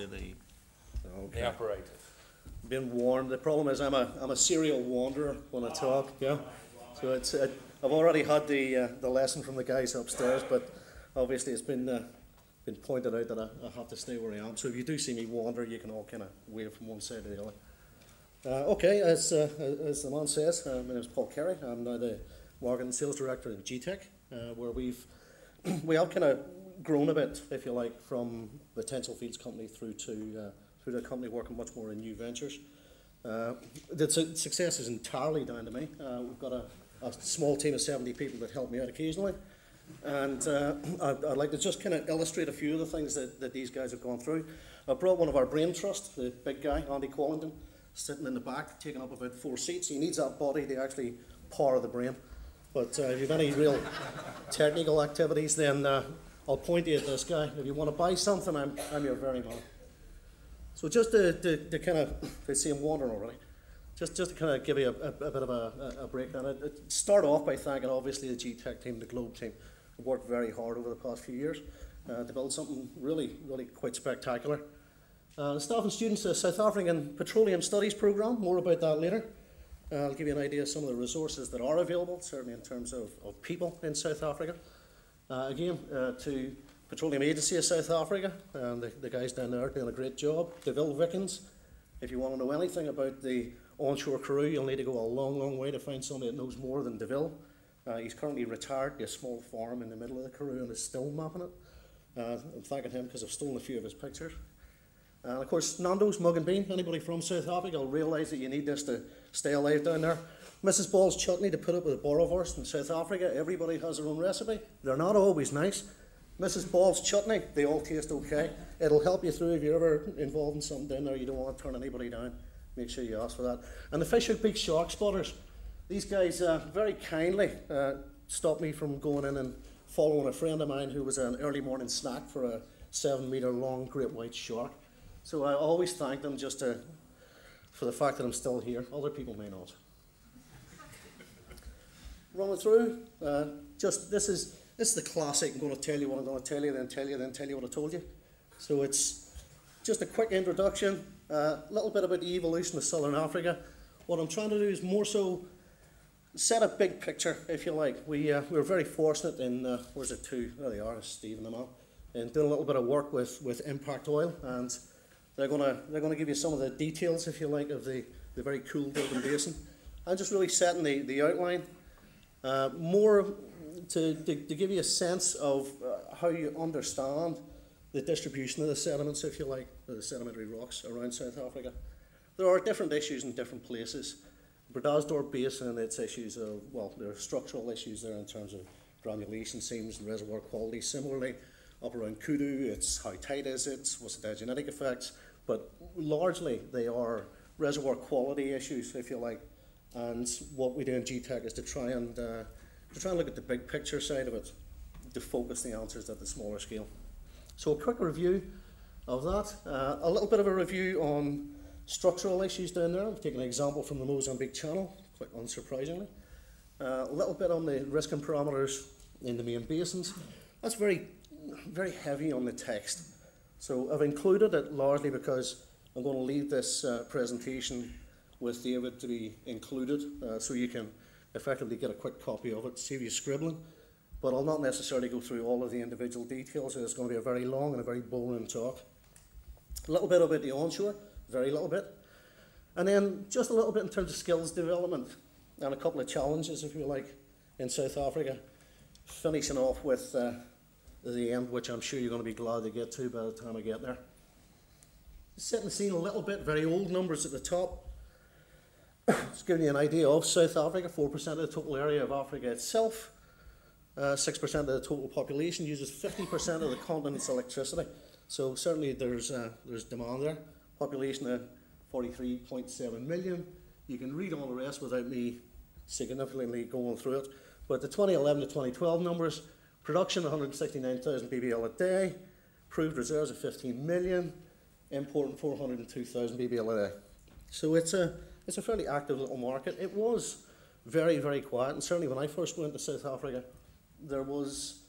actually the apparatus. Being warned. The problem is I'm a serial wanderer when I talk. Yeah. So I've already had the lesson from the guys upstairs, but obviously it's been pointed out that I have to stay where I am. So if you do see me wander, you can all kind of wave from one side to the other. Okay, as the man says, my name is Paul Carey. I'm now the Marketing and Sales Director in GETECH, where we have kind of grown a bit, if you like, from the Potential Fields company through the company working much more in new ventures. The success is entirely down to me. We've got a small team of 70 people that help me out occasionally. And I'd like to just kind of illustrate a few of the things that these guys have gone through. I brought one of our brain trust, the big guy, Andy Quallington, sitting in the back, taking up about 4 seats. He needs that body to actually power the brain. But if you have any real technical activities, then I'll point you at this guy. If you want to buy something, I'm your very man. So just to kind of, I see him wandering already, just to kind of give you a bit of a breakdown. I'd start off by thanking obviously the GETECH team, the Globe team, who worked very hard over the past few years to build something really quite spectacular. The staff and students of the South African Petroleum Studies Programme, more about that later. I'll give you an idea of some of the resources that are available, certainly in terms of people in South Africa. Again, to Petroleum Agency of South Africa, and the guys down there are doing a great job. DeVille Wickens, if you want to know anything about the Onshore Karoo, you'll need to go a long way to find somebody that knows more than DeVille. He's currently retired to a small farm in the middle of the Karoo and is still mapping it. I'm thanking him because I've stolen a few of his pictures. And of course, Nando's Mug and Bean. Anybody from South Africa will realise that you need this to stay alive down there. Mrs. Ball's chutney to put up with a boerewors in South Africa. Everybody has their own recipe. They're not always nice. Mrs. Ball's chutney, they all taste okay. It'll help you through if you're ever involved in something down there. You don't want to turn anybody down. Make sure you ask for that. And the Fish Hook Beach Shark Spotters. These guys very kindly stopped me from going in and following a friend of mine who was an early morning snack for a 7-metre long great white shark. So I always thank them just for the fact that I'm still here. Other people may not. Running through, this is the classic. I'm going to tell you what I'm going to tell you, then tell you what I told you. So it's just a quick introduction, a little bit about the evolution of Southern Africa. What I'm trying to do is more so set a big picture, if you like. We were very fortunate in, where's it to? There they are, Steve and them all, and doing a little bit of work with Impact Oil, and they're gonna give you some of the details, if you like, of the very cool Golden Basin. I'm just really setting the outline, more to give you a sense of how you understand the distribution of the sediments, if you like, or the sedimentary rocks around South Africa. There are different issues in different places. Bredasdorp Basin and its issues of, well, there are structural issues there in terms of granulation seams and reservoir quality. Similarly, up around Kudu, it's how tight is it, what's the diagenetic effects, but largely they are reservoir quality issues, if you like. And what we do in GETECH is to try and look at the big picture side of it, to focus the answers at the smaller scale. So a quick review of that, a little bit of a review on structural issues down there. I've taken an example from the Mozambique Channel, quite unsurprisingly. A little bit on the risk and parameters in the main basins. That's very heavy on the text. So I've included it largely because I'm going to leave this presentation with David to be included, so you can effectively get a quick copy of it, save you scribbling. But I'll not necessarily go through all of the individual details. It's going to be a very long and a very boring talk. A little bit about the onshore, very little bit. And then just a little bit in terms of skills development and a couple of challenges, if you like, in South Africa. Finishing off with the end, which I'm sure you're going to be glad to get to by the time I get there. Setting the scene a little bit, very old numbers at the top. Just giving you an idea of South Africa, 4% of the total area of Africa itself. 6% of the total population uses 50% of the continent's electricity. So certainly there's demand there. Population of 43.7 million. You can read all the rest without me significantly going through it. But the 2011 to 2012 numbers, production 169,000 BBL a day, proved reserves of 15 million, importing 402,000 BBL a day. So it's a fairly active little market. It was very quiet, and certainly when I first went to South Africa, there was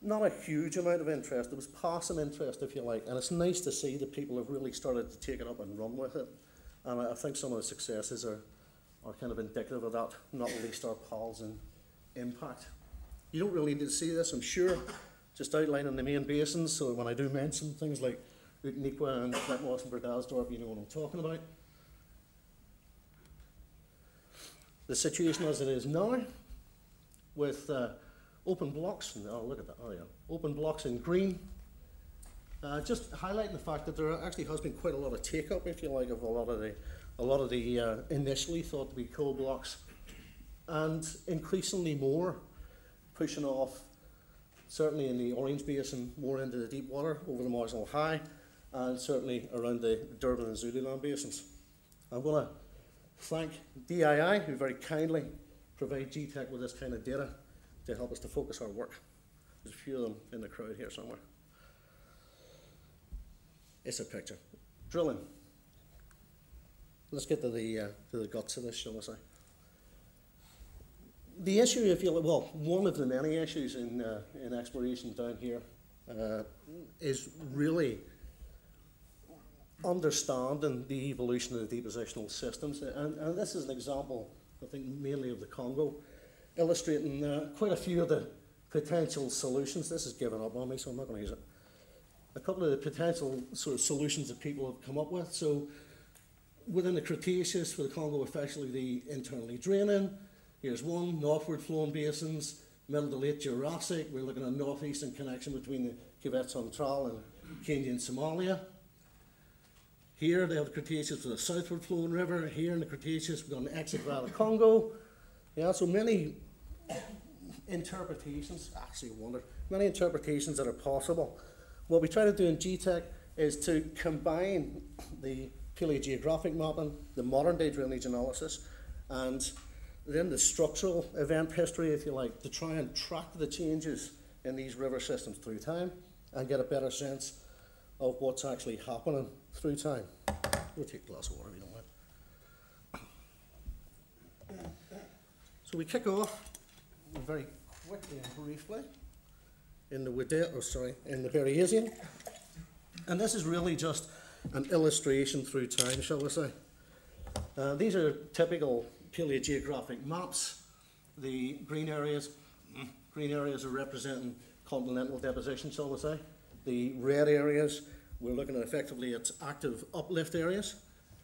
not a huge amount of interest. There was passing interest, if you like, and it's nice to see that people have really started to take it up and run with it. And I think some of the successes are kind of indicative of that, not least our pals in impact. You don't really need to see this, I'm sure, just outlining the main basins, so when I do mention things like Utniqua and Flintmoss and Berdasdorp, you know what I'm talking about. The situation as it is now, with open blocks, oh look at that, oh yeah, open blocks in green, just highlighting the fact that there actually has been quite a lot of take-up, if you like, of a lot of the initially thought to be coal blocks, and increasingly more pushing off, certainly in the Orange Basin, more into the deep water over the marginal high, and certainly around the Durban and Zululand basins. I'm going to thank DII, who very kindly provide GETECH with this kind of data to help us to focus our work. There's a few of them in the crowd here somewhere. It's a picture. Drilling. Let's get to the guts of this, shall we say. The issue, if you well, one of the many issues in exploration down here is really understanding the evolution of the depositional systems. And this is an example, I think, mainly of the Congo, illustrating quite a few of the potential solutions. This is given up on me, so I'm not going to use it. A couple of the potential sort of solutions that people have come up with. So within the Cretaceous, for the Congo, especially the internally draining. Here's one, northward flowing basins, middle to late Jurassic. We're looking at a northeastern connection between the Cuvette Central and Kenya and Somalia. Here they have the Cretaceous with a southward flowing river. Here in the Cretaceous we've got an exit via the Congo. Yeah, so many interpretations, actually wonder, many interpretations that are possible. What we try to do in GETECH is to combine the paleogeographic mapping, the modern day drainage analysis, and then the structural event history, if you like, to try and track the changes in these river systems through time and get a better sense of what's actually happening through time. We'll take a glass of water if you don't mind. So we kick off very quickly and briefly in the Berriasian, and this is really just an illustration through time, shall we say. These are typical paleogeographic maps. The green areas are representing continental deposition, shall we say. The red areas, we're looking at effectively at active uplift areas.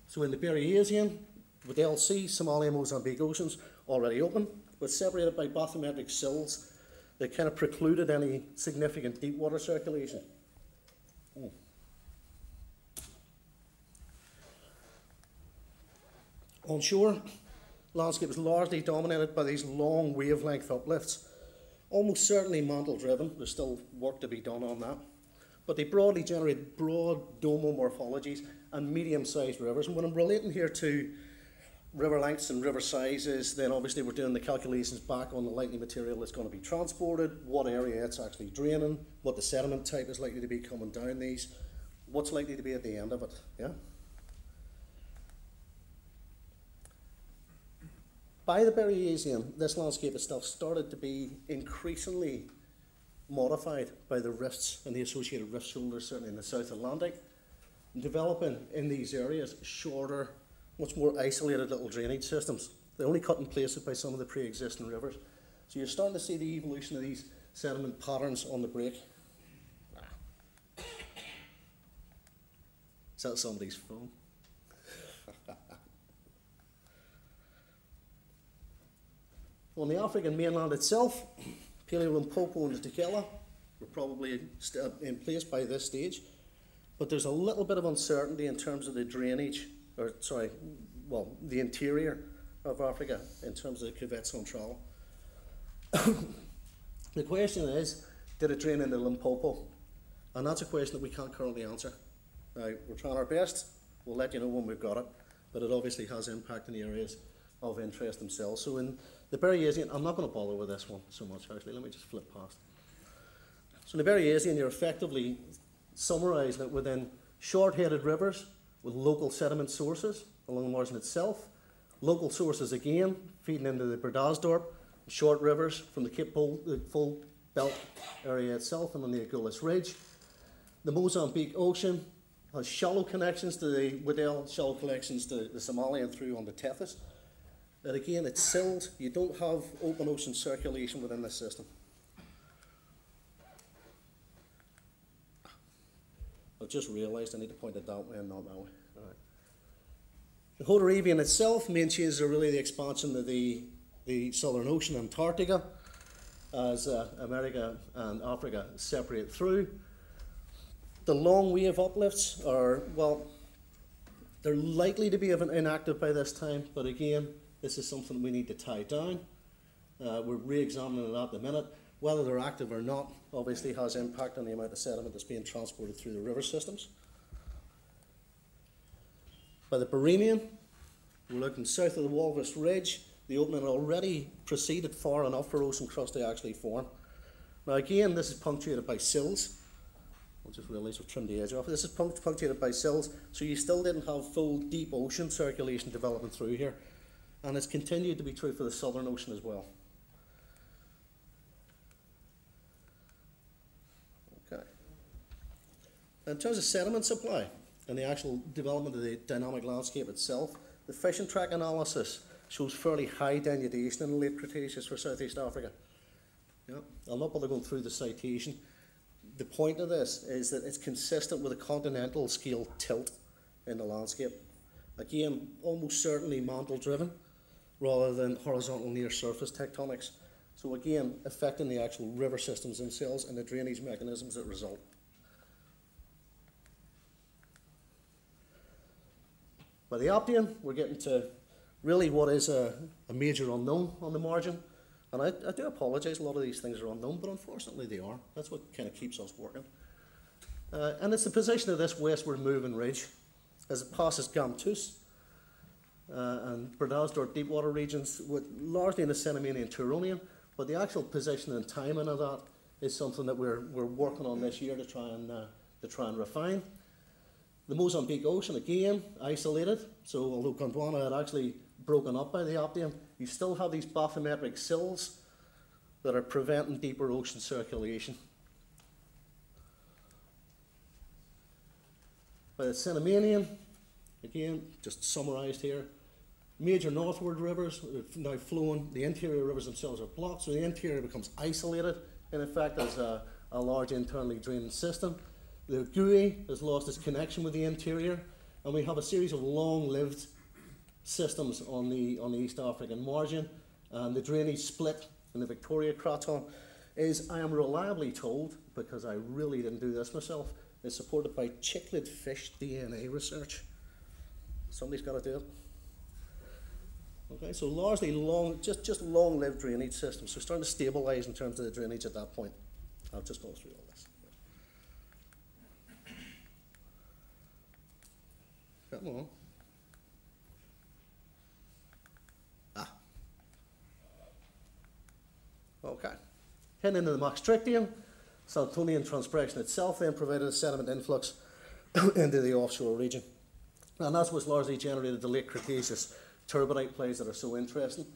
So in the Berriasian, with LC, Somalia, Mozambique oceans already open, but separated by bathymetric sills that kind of precluded any significant deep water circulation. Onshore, landscape is largely dominated by these long wavelength uplifts, almost certainly mantle driven. There's still work to be done on that, but they broadly generate broad domal morphologies and medium-sized rivers. And when I'm relating here to river lengths and river sizes, then obviously we're doing the calculations back on the likely material that's going to be transported, what area it's actually draining, what the sediment type is likely to be coming down these, what's likely to be at the end of it. Yeah. By the Berriasian, this landscape itself started to be increasingly modified by the rifts and the associated rift shoulders, certainly in the South Atlantic, developing in these areas shorter, much more isolated little drainage systems. They only cut in place by some of the pre-existing rivers. So you're starting to see the evolution of these sediment patterns on the break. Is that somebody's phone? On the African mainland itself, Paleolimpopo and the Tekela were probably in place by this stage, but there's a little bit of uncertainty in terms of the drainage, the interior of Africa in terms of the Cuvette Central. The question is, did it drain into Limpopo? And that's a question that we can't currently answer. We're trying our best. We'll let you know when we've got it, but it obviously has impact in the areas of interest themselves. So in the Berriasian, I'm not going to bother with this one so much actually, let me just flip past. So in the Berriasian, you're effectively summarising it within short-headed rivers with local sediment sources along the margin itself, local sources again feeding into the Berdasdorp, short rivers from the Cape Fold belt area itself and on the Agulhas Ridge. The Mozambique Ocean has shallow connections to the Waddell, shallow connections to the Somalia and through on the Tethys. But again, it's silled. You don't have open ocean circulation within this system. I've just realised I need to point it that way and not that way. All right. The Hoderavian itself, main changes are really the expansion of the Southern Ocean, Antarctica, as America and Africa separate through. The long wave uplifts are, well, they're likely to be inactive by this time, but again, this is something we need to tie down. We're re-examining it at the minute. Whether they're active or not obviously has impact on the amount of sediment that's being transported through the river systems. By the Perrhenian, we're looking south of the Walvis Ridge. The opening already proceeded far enough for ocean crust to actually form. Now again, this is punctuated by sills. I just realised I've trimmed the edge off. This is punctuated by sills, so you still didn't have full deep ocean circulation developing through here. And it's continued to be true for the Southern Ocean as well. Okay. In terms of sediment supply and the actual development of the dynamic landscape itself, the fishing track analysis shows fairly high denudation in the late Cretaceous for Southeast Africa. Yeah. I'll not bother going through the citation. The point of this is that it's consistent with a continental scale tilt in the landscape. Again, almost certainly mantle driven rather than horizontal near surface tectonics. So again, affecting the actual river systems themselves and the drainage mechanisms that result. By the Optian, we're getting to really what is a major unknown on the margin. And I do apologise, a lot of these things are unknown, but unfortunately they are. That's what kind of keeps us working. And it's the position of this westward moving ridge as it passes Gamtus and Berdasdorp deepwater regions, with largely in the Cenomanian Turonian, but the actual position and timing of that is something that we're working on this year to try and refine. The Mozambique Ocean, again, isolated. So although Gondwana had actually broken up by the Optian, you still have these bathymetric sills that are preventing deeper ocean circulation. By the Cenomanian, again, just summarised here, major northward rivers are now flowing. The interior rivers themselves are blocked, so the interior becomes isolated, in effect, as a large internally draining system. The GUI has lost its connection with the interior, and we have a series of long-lived systems on the East African margin. And the drainage split in the Victoria Craton is, I am reliably told, because I really didn't do this myself, is supported by cichlid fish DNA research. Somebody's got to do it. Okay, so largely just long-lived drainage systems. So starting to stabilise in terms of the drainage at that point. I'll just go through all this. Come on. Okay. Heading into the Maastrichtian, Santonian transpression itself then provided a sediment influx into the offshore region. And that's what's largely generated the late Cretaceous turbidite plays that are so interesting.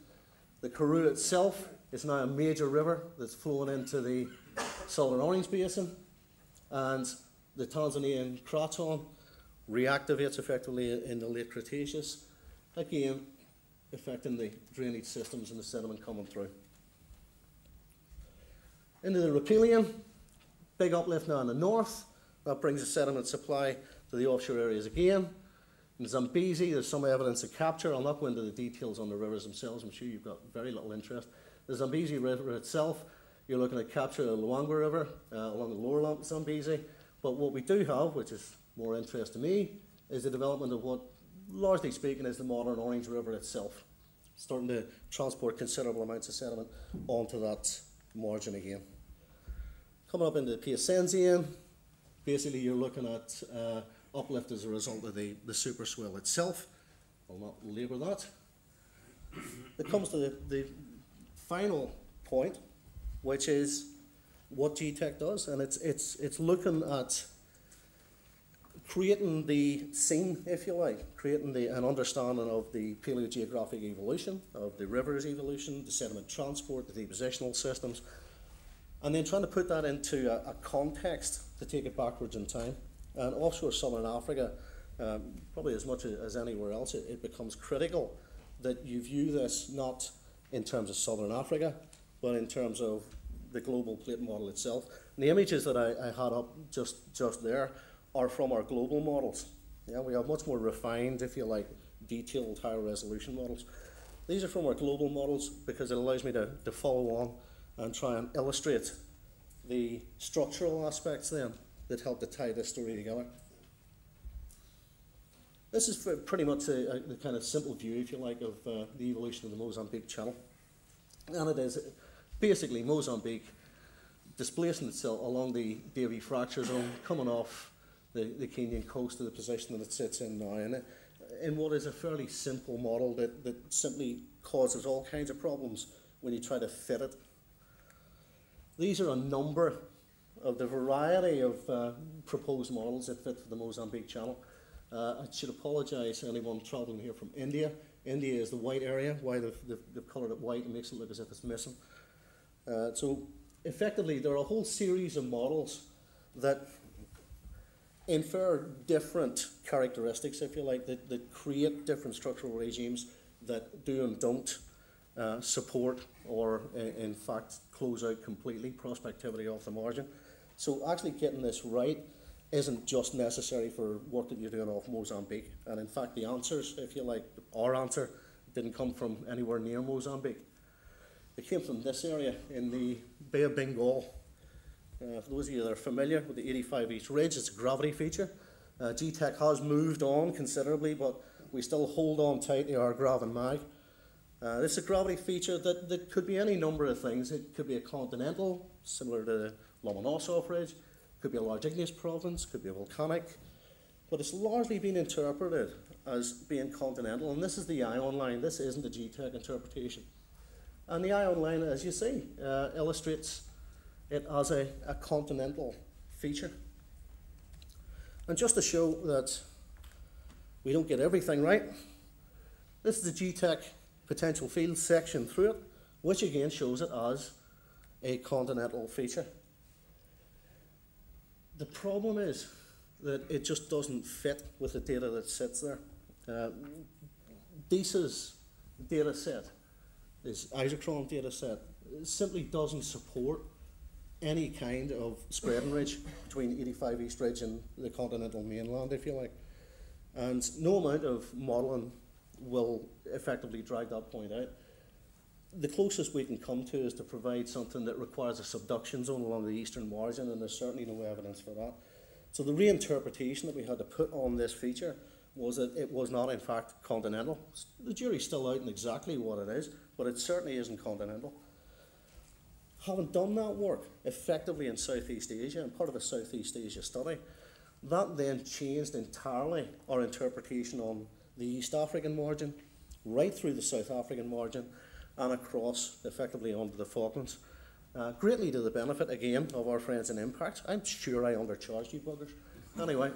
The Karoo itself is now a major river that's flowing into the Southern Orange Basin, and the Tanzanian Craton reactivates effectively in the late Cretaceous, again affecting the drainage systems and the sediment coming through. Into the Riparian, big uplift now in the north. That brings the sediment supply to the offshore areas again. In Zambezi, there's some evidence of capture. I'll not go into the details on the rivers themselves. I'm sure you've got very little interest. The Zambezi River itself, you're looking at capture of the Luangwa River along the lower Zambezi. But what we do have, which is more interest to me, is the development of what, largely speaking, is the modern Orange River itself, starting to transport considerable amounts of sediment onto that margin again. Coming up into the Piacenzian, basically you're looking at uplift as a result of the super swell itself. I'll not labour that. It comes to the final point, which is what GETECH does, and it's looking at creating the scene, if you like, creating an understanding of the paleogeographic evolution, of the rivers evolution, the sediment transport, the depositional systems, and then trying to put that into a context to take it backwards in time. And offshore Southern Africa, probably as much as anywhere else, it becomes critical that you view this not in terms of Southern Africa, but in terms of the global plate model itself. And the images that I had up just there are from our global models. Yeah, we have much more refined, if you like, detailed, higher resolution models. These are from our global models because it allows me to follow on and try and illustrate the structural aspects then that help to tie this story together. This is pretty much the kind of simple view, if you like, of the evolution of the Mozambique Channel. And it is basically Mozambique displacing itself along the Davy fracture zone, coming off the Kenyan coast to the position that it sits in now, and in what is a fairly simple model that simply causes all kinds of problems when you try to fit it. These are a number of the variety of proposed models that fit for the Mozambique Channel. I should apologise to anyone travelling here from India. India is the white area. Why they've coloured it white and makes it look as if it's missing. So effectively, there are a whole series of models that infer different characteristics, if you like, that create different structural regimes that do and don't support or, in fact, close out completely prospectivity off the margin. So actually getting this right isn't just necessary for work that you're doing off Mozambique. And in fact, the answers, if you like, our answer didn't come from anywhere near Mozambique. It came from this area in the Bay of Bengal. For those of you that are familiar with the 85 East Ridge, it's a gravity feature. GETECH has moved on considerably, but we still hold on tight to our grav and mag. This is a gravity feature that could be any number of things. It could be a continental, similar to the Lomonosov Ridge. It could be a large igneous province, could be a volcanic. But it's largely been interpreted as being continental, and this is the ion line. This isn't the GETECH interpretation. And the ion line, as you see, illustrates it as a continental feature. And just to show that we don't get everything right, this is the GETECH potential field section through it, which again shows it as a continental feature. The problem is that it just doesn't fit with the data that sits there. DESA's data set, this isochron data set, simply doesn't support any kind of spreading ridge between 85 East Ridge and the continental mainland, if you like. And no amount of modelling will effectively drag that point out. The closest we can come to is to provide something that requires a subduction zone along the eastern margin, and there's certainly no evidence for that. So the reinterpretation that we had to put on this feature was that it was not in fact continental. The jury's still out on exactly what it is, but it certainly isn't continental. Having done that work effectively in Southeast Asia, and part of a Southeast Asia study, that then changed entirely our interpretation on the East African margin, right through the South African margin, and across effectively onto the Falklands. Greatly to the benefit, again, of our friends in Impact. I'm sure I undercharged you buggers. Anyway,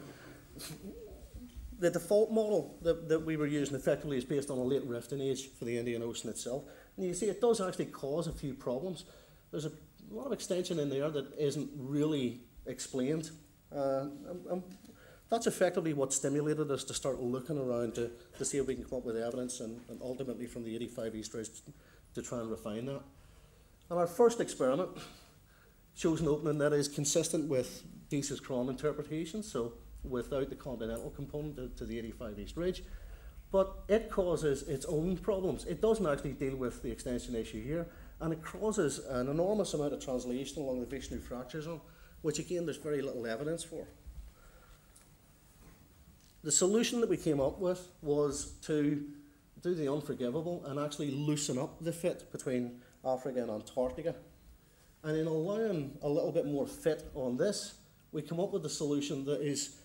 the default model that we were using effectively is based on a late rifting age for the Indian Ocean itself. And you see it does actually cause a few problems. There's a lot of extension in there that isn't really explained. That's effectively what stimulated us to start looking around to see if we can come up with evidence and ultimately from the 85 East Ridge to try and refine that. And our first experiment shows an opening that is consistent with DESA's Cron interpretation, so without the continental component to the 85 East Ridge, but it causes its own problems. It doesn't actually deal with the extension issue here, and it causes an enormous amount of translation along the Vishnu fracture zone, which again there's very little evidence for. The solution that we came up with was to do the unforgivable and actually loosen up the fit between Africa and Antarctica. And in allowing a little bit more fit on this, we come up with a solution that is,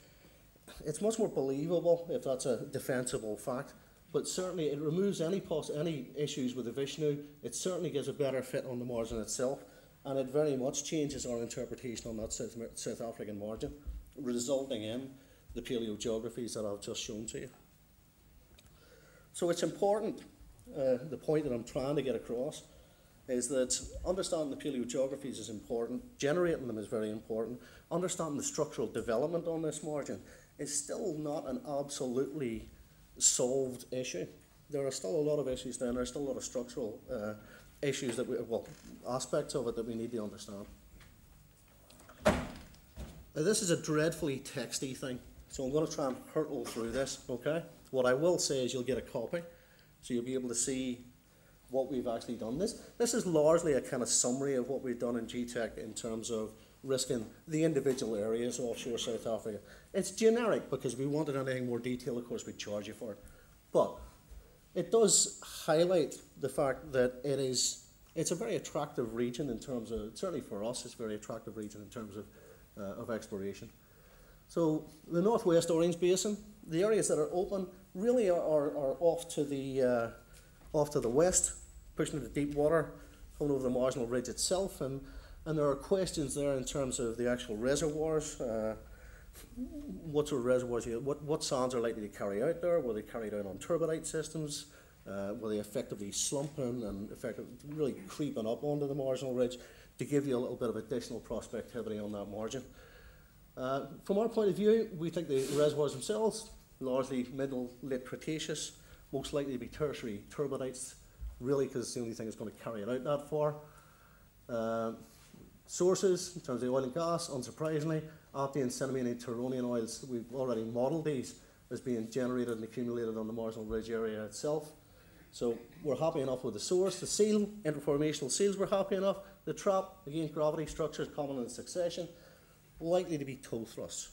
it's much more believable if that's a defensible fact, but certainly it removes any issues with the Vishnu. It certainly gives a better fit on the margin itself, and it very much changes our interpretation on that South African margin, resulting in the paleogeographies that I've just shown to you. So it's important, the point that I'm trying to get across, is that understanding the paleogeographies is important, generating them is very important, understanding the structural development on this margin is still not an absolutely solved issue. There are still a lot of issues there, and there's still a lot of structural issues that aspects of it that we need to understand. Now, this is a dreadfully texty thing, so I'm going to try and hurtle through this, okay? What I will say is you'll get a copy, so you'll be able to see what we've actually done. This is largely a kind of summary of what we've done in GETECH in terms of risking the individual areas offshore South Africa. It's generic because if we wanted anything more detailed, of course, we'd charge you for it. But it does highlight the fact that it's a very attractive region in terms of, certainly for us, it's a very attractive region in terms of exploration. So the Northwest Orange Basin, the areas that are open really are off to the west, pushing into deep water, coming over the marginal ridge itself, and there are questions there in terms of the actual reservoirs. What sort of reservoirs, what sands are likely to carry out there? Were they carried out on turbidite systems? Were they effectively slumping and effectively really creeping up onto the marginal ridge to give you a little bit of additional prospectivity on that margin? From our point of view, we think the reservoirs themselves, largely middle, late Cretaceous, most likely to be tertiary turbidites, really because it's the only thing that's going to carry it out that far. Sources, in terms of the oil and gas, unsurprisingly, Aptian, Cenomanian, Turonian oils, we've already modelled these as being generated and accumulated on the marginal ridge area itself. So we're happy enough with the source. The seal, interformational seals, we're happy enough. The trap, again, gravity structures common in succession, likely to be toe thrusts.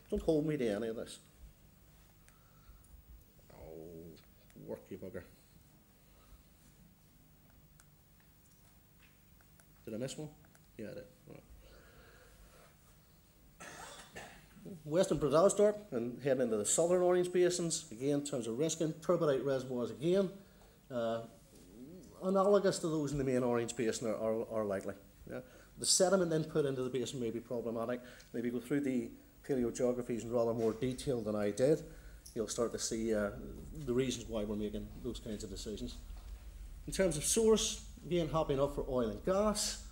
Don't hold me to any of this. Oh, work you bugger. Did I miss one? Yeah, I did. Right. Western Brazalsdorp and heading into the southern Orange Basins, again, in terms of risking, turbidite reservoirs again, analogous to those in the main Orange Basin are likely. Yeah? The sediment input into the basin may be problematic. And if you go through the paleogeographies in rather more detail than I did, you'll start to see the reasons why we're making those kinds of decisions. In terms of source, again, happy enough for oil and gas.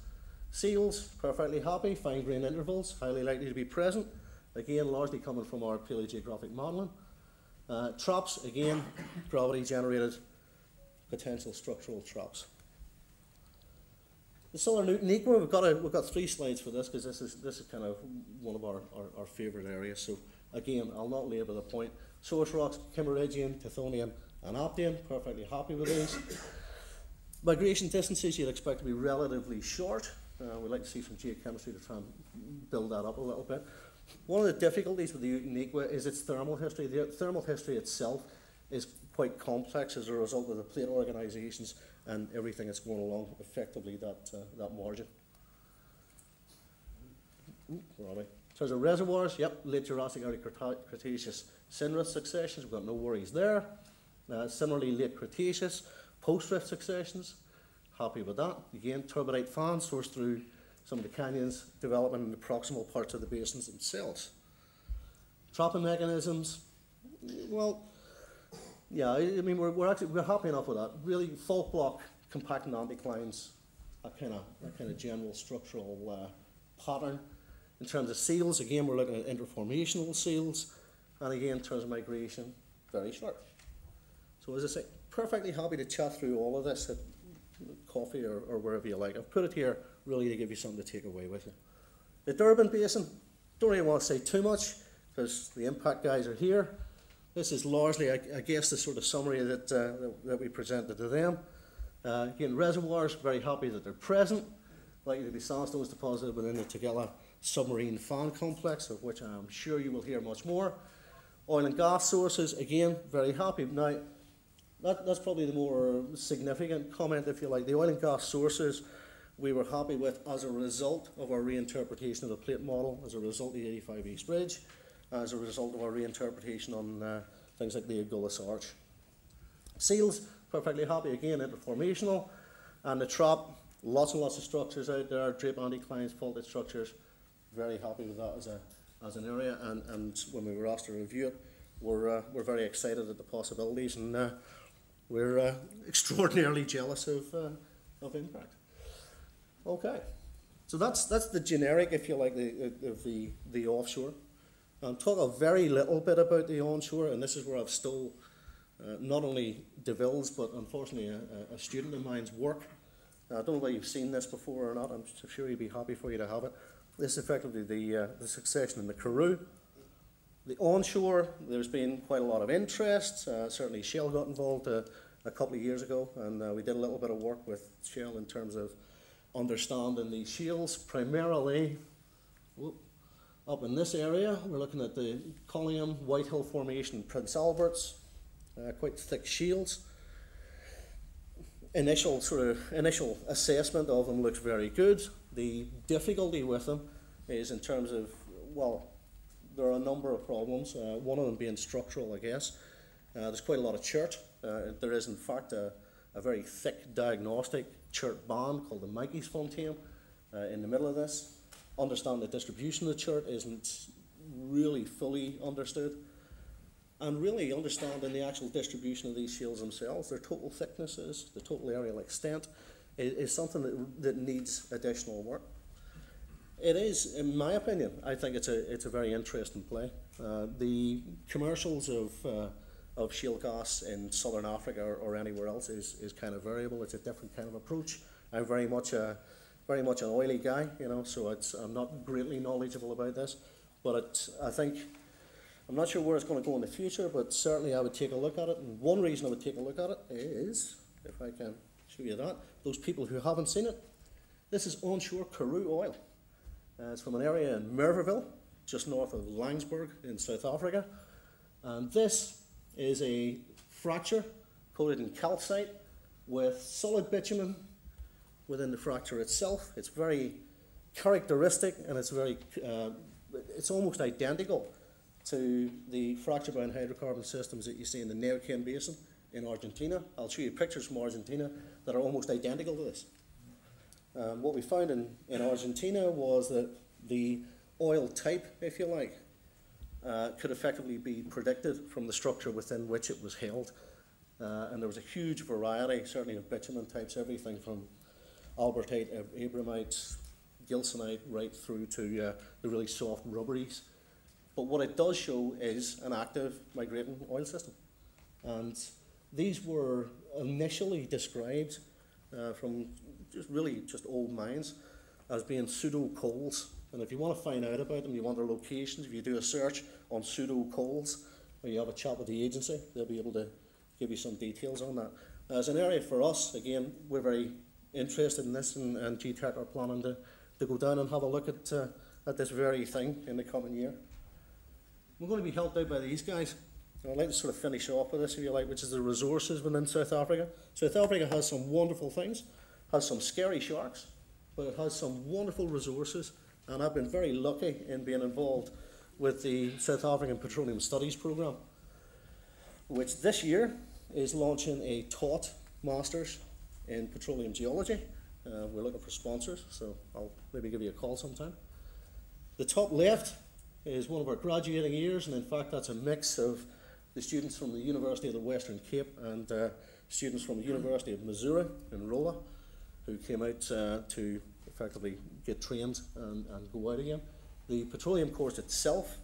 Seals, perfectly happy. Fine grain intervals, highly likely to be present. Again, largely coming from our paleogeographic modelling. Traps, again, gravity generated potential structural traps. The Southern Newton we've got 3 slides for this because this is kind of one of our favourite areas. So again, I'll not labour the point. Source rocks, Kimmeridgian, Tithonian, and Aptian, perfectly happy with these. Migration distances you'd expect to be relatively short. We'd like to see some geochemistry to try and build that up a little bit. One of the difficulties with the Uniqua is its thermal history. The thermal history itself is quite complex as a result of the plate organisations and everything that's going along effectively that margin. Where are we? In terms of reservoirs, yep, late Jurassic, early Cretaceous synrift successions, we've got no worries there. Similarly, late Cretaceous, post-rift successions, happy with that. Again, turbidite fans sourced through some of the canyons, development in the proximal parts of the basins themselves. Trapping mechanisms, well, yeah, I mean, we're happy enough with that. Really, fault block compacting anticlines, a kind of general structural pattern. In terms of seals, again, we're looking at interformational seals, and again, in terms of migration, very short. So as I say, perfectly happy to chat through all of this at coffee or wherever you like. I've put it here really to give you something to take away with you. The Durban Basin, don't really want to say too much because the impact guys are here. This is largely, I guess, the sort of summary that we presented to them. Again, reservoirs, very happy that they're present. Likely to be sandstones deposited within the Tugela submarine fan complex, of which I'm sure you will hear much more. Oil and gas sources, again, very happy. Now, that's probably the more significant comment, if you like. The oil and gas sources we were happy with as a result of our reinterpretation of the plate model, as a result of the 85 East Ridge, as a result of our reinterpretation on things like the Agulhas Arch. Seals, perfectly happy, again, interformational. And the trap, lots and lots of structures out there, drape anticlines, faulted structures. Very happy with that as an area, and when we were asked to review it, we're very excited at the possibilities, and we're extraordinarily jealous of impact. Okay, so that's the generic, if you like, of the offshore. I'll talk a very little bit about the onshore, and this is where I've stole not only DeVille's, but unfortunately a student of mine's work. I don't know whether you've seen this before or not. I'm sure he'd be happy for you to have it. This is effectively the succession in the Karoo. The onshore, there's been quite a lot of interest. Certainly Shell got involved a couple of years ago, and we did a little bit of work with Shell in terms of understanding the shales, primarily up in this area. We're looking at the Collium, Whitehill Formation, Prince Albert's, quite thick shales. Initial assessment of them looks very good. The difficulty with them is in terms of, well, there are a number of problems, one of them being structural, I guess. There's quite a lot of chert. There is, in fact, a very thick diagnostic chert band called the Mikey's Fontaine in the middle of this. Understand the distribution of the chert isn't really fully understood. And really understanding the actual distribution of these shales themselves, their total thicknesses, the total areal extent, is something that needs additional work. It is, in my opinion, I think it's a very interesting play. The commercials of shale gas in southern Africa or anywhere else is kind of variable. It's a different kind of approach. I'm very much an oily guy, you know, so I'm not greatly knowledgeable about this, but I think, I'm not sure where it's going to go in the future, but certainly I would take a look at it. And one reason I would take a look at it is, if I can show you that, those people who haven't seen it, this is Onshore Karoo oil. It's from an area in Merverville, just north of Langsburg in South Africa. And this is a fracture coated in calcite with solid bitumen within the fracture itself. It's very characteristic, and it's almost identical to the fracture-bound hydrocarbon systems that you see in the Neuquén Basin in Argentina. I'll show you pictures from Argentina that are almost identical to this. What we found in Argentina was that the oil type, if you like, could effectively be predicted from the structure within which it was held. And there was a huge variety, certainly of bitumen types, everything from albertite, abramite, gilsonite, right through to the really soft rubberies. But what it does show is an active migrating oil system. And these were initially described from just old mines as being pseudo-coals. And if you want to find out about them, you want their locations, if you do a search on pseudo-coals, or you have a chat with the agency, they'll be able to give you some details on that. As an area for us, again, we're very interested in this, and GETECH are planning to go down and have a look at this very thing in the coming year. We're going to be helped out by these guys. I'd like to sort of finish off with this, if you like, which is the resources within South Africa. South Africa has some wonderful things, has some scary sharks, but it has some wonderful resources, and I've been very lucky in being involved with the South African Petroleum Studies Programme, which this year is launching a taught Masters in Petroleum Geology. We're looking for sponsors, so I'll maybe give you a call sometime. The top left is one of our graduating years, and in fact that's a mix of the students from the University of the Western Cape and students from the University of Missouri in Rolla, who came out to effectively get trained and go out again. The petroleum course itself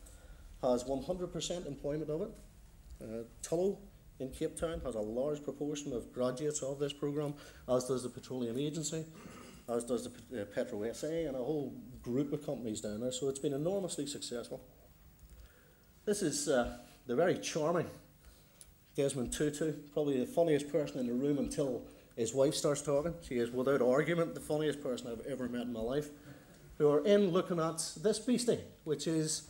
has 100% employment of it. Tullow in Cape Town has a large proportion of graduates of this programme, as does the Petroleum Agency, as does the Petro SA, and a whole group of companies down there, so it's been enormously successful. This is the very charming Desmond Tutu, probably the funniest person in the room until his wife starts talking. She is, without argument, the funniest person I've ever met in my life, who are in looking at this beastie, which is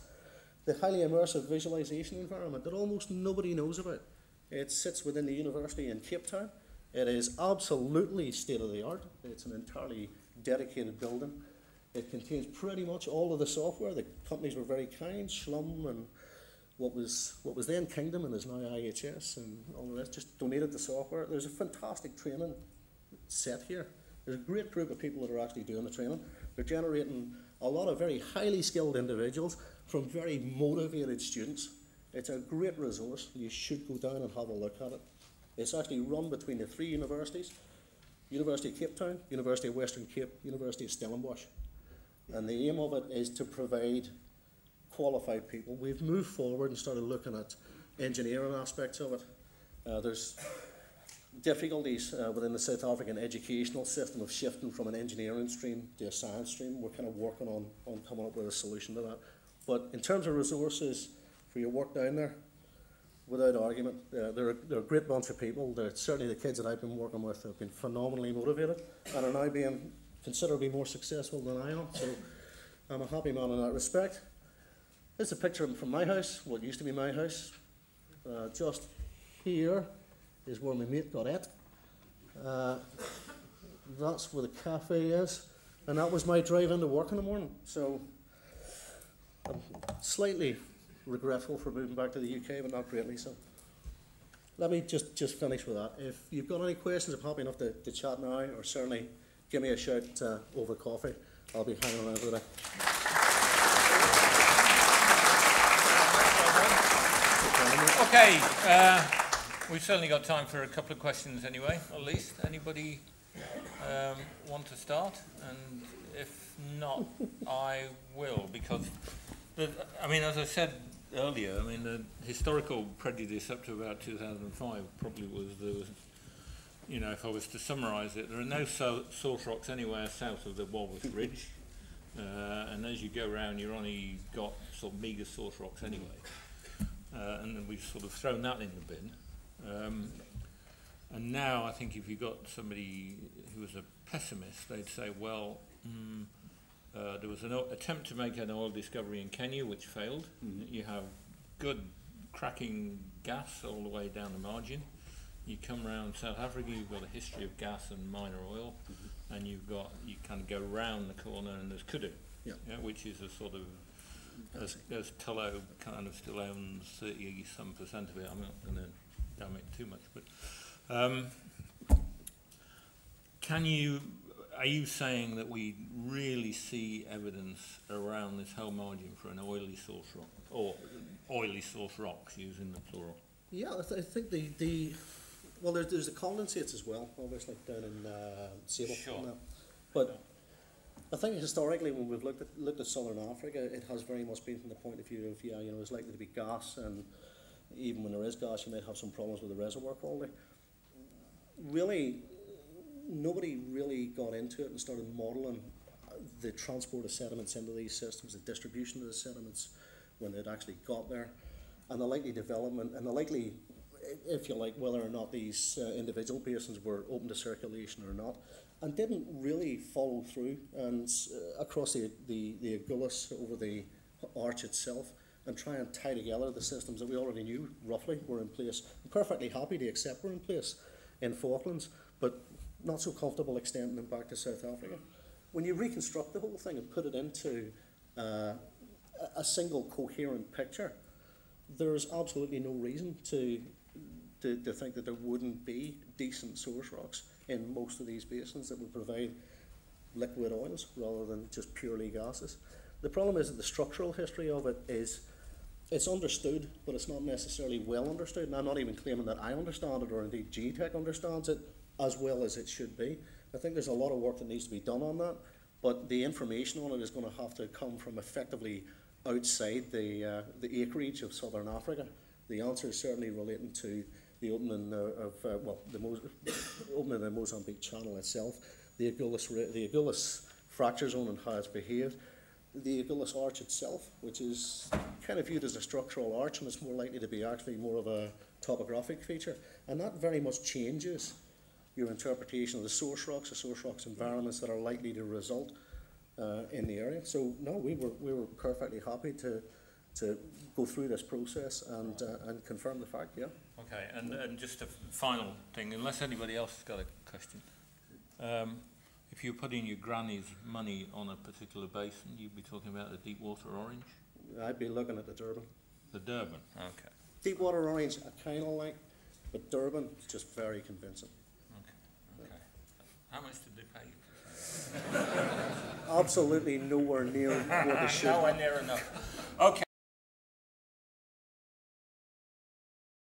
the highly immersive visualization environment that almost nobody knows about. It sits within the university in Cape Town. It is absolutely state-of-the-art. It's an entirely dedicated building. It contains pretty much all of the software. The companies were very kind, Schlum and what was then Kingdom and is now IHS and all the rest, just donated the software. There's a fantastic training set here. There's a great group of people that are actually doing the training. They're generating a lot of very highly skilled individuals from very motivated students. It's a great resource. You should go down and have a look at it. It's actually run between the three universities: University of Cape Town, University of Western Cape, University of Stellenbosch. And the aim of it is to provide qualified people. We've moved forward and started looking at engineering aspects of it. There's difficulties within the South African educational system of shifting from an engineering stream to a science stream. We're kind of working on coming up with a solution to that. But in terms of resources for your work down there, without argument, they're a great bunch of people. Certainly the kids that I've been working with have been phenomenally motivated and are now being considerably more successful than I am. So I'm a happy man in that respect. This is a picture from my house, what used to be my house. Just here is where my mate got it. That's where the cafe is. And that was my drive into work in the morning. So I'm slightly regretful for moving back to the UK, but not greatly so. Let me just finish with that. If you've got any questions, I'm happy enough to chat now, or certainly give me a shout over coffee. I'll be hanging around for that. Okay, we've certainly got time for a couple of questions anyway, at least. Anybody want to start? And if not, I will, because, I mean, as I said earlier, I mean, the historical prejudice up to about 2005 probably was, you know, if I was to summarise it, there are no source rocks anywhere south of the Walworth Ridge, and as you go around, you've only got sort of meagre source rocks anyway. And then we've sort of thrown that in the bin. And now I think if you got somebody who was a pessimist, they'd say, well, there was an attempt to make an oil discovery in Kenya, which failed. Mm-hmm. You have good cracking gas all the way down the margin. You come around South Africa, you've got a history of gas and minor oil, mm-hmm. and you kind of go round the corner and there's Karoo, yeah, which is a sort of, as Tullow kind of still owns 30-some% of it. I'm not going to damn it too much, but are you saying that we really see evidence around this whole margin for an oily source rock, or oily source rocks, using the plural? Yeah, I think well, there's the condensates as well, obviously, down in Sable. Sure. But I think historically, when we've looked at Southern Africa, it has very much been from the point of view of, yeah, you know, there's likely to be gas, and even when there is gas, you might have some problems with the reservoir quality. Really, nobody really got into it and started modelling the transport of sediments into these systems, the distribution of the sediments when it actually got there, and the likely development, and the likely, if you like, whether or not these individual basins were open to circulation or not, and didn't really follow through and across the Agulhas over the arch itself, and try and tie together the systems that we already knew roughly were in place. I'm perfectly happy to accept were in place in Falklands, but not so comfortable extending them back to South Africa. When you reconstruct the whole thing and put it into a single coherent picture, there's absolutely no reason to think that there wouldn't be decent source rocks in most of these basins that would provide liquid oils rather than just purely gases. The problem is that the structural history of it is, it's understood, but it's not necessarily well understood, and I'm not even claiming that I understand it, or indeed GETECH understands it as well as it should be. I think there's a lot of work that needs to be done on that, but the information on it is going to have to come from effectively outside the acreage of Southern Africa. The answer is certainly relating to the opening of opening the Mozambique Channel itself, the Agulhas fracture zone and how it's behaved, the Agulhas arch itself, which is kind of viewed as a structural arch, and it's more likely to be actually more of a topographic feature, and that very much changes your interpretation of the source rocks environments that are likely to result in the area. So no, we were perfectly happy to go through this process and confirm the fact, yeah. Okay, and just a final thing, unless anybody else has got a question. If you're putting your granny's money on a particular basin, you'd be talking about the Deepwater Orange? I'd be looking at the Durban. The Durban, okay. Deepwater Orange I kind of like, but Durban is just very convincing. Okay. How much did they pay you? Absolutely nowhere near what they should. Nowhere near enough. Okay.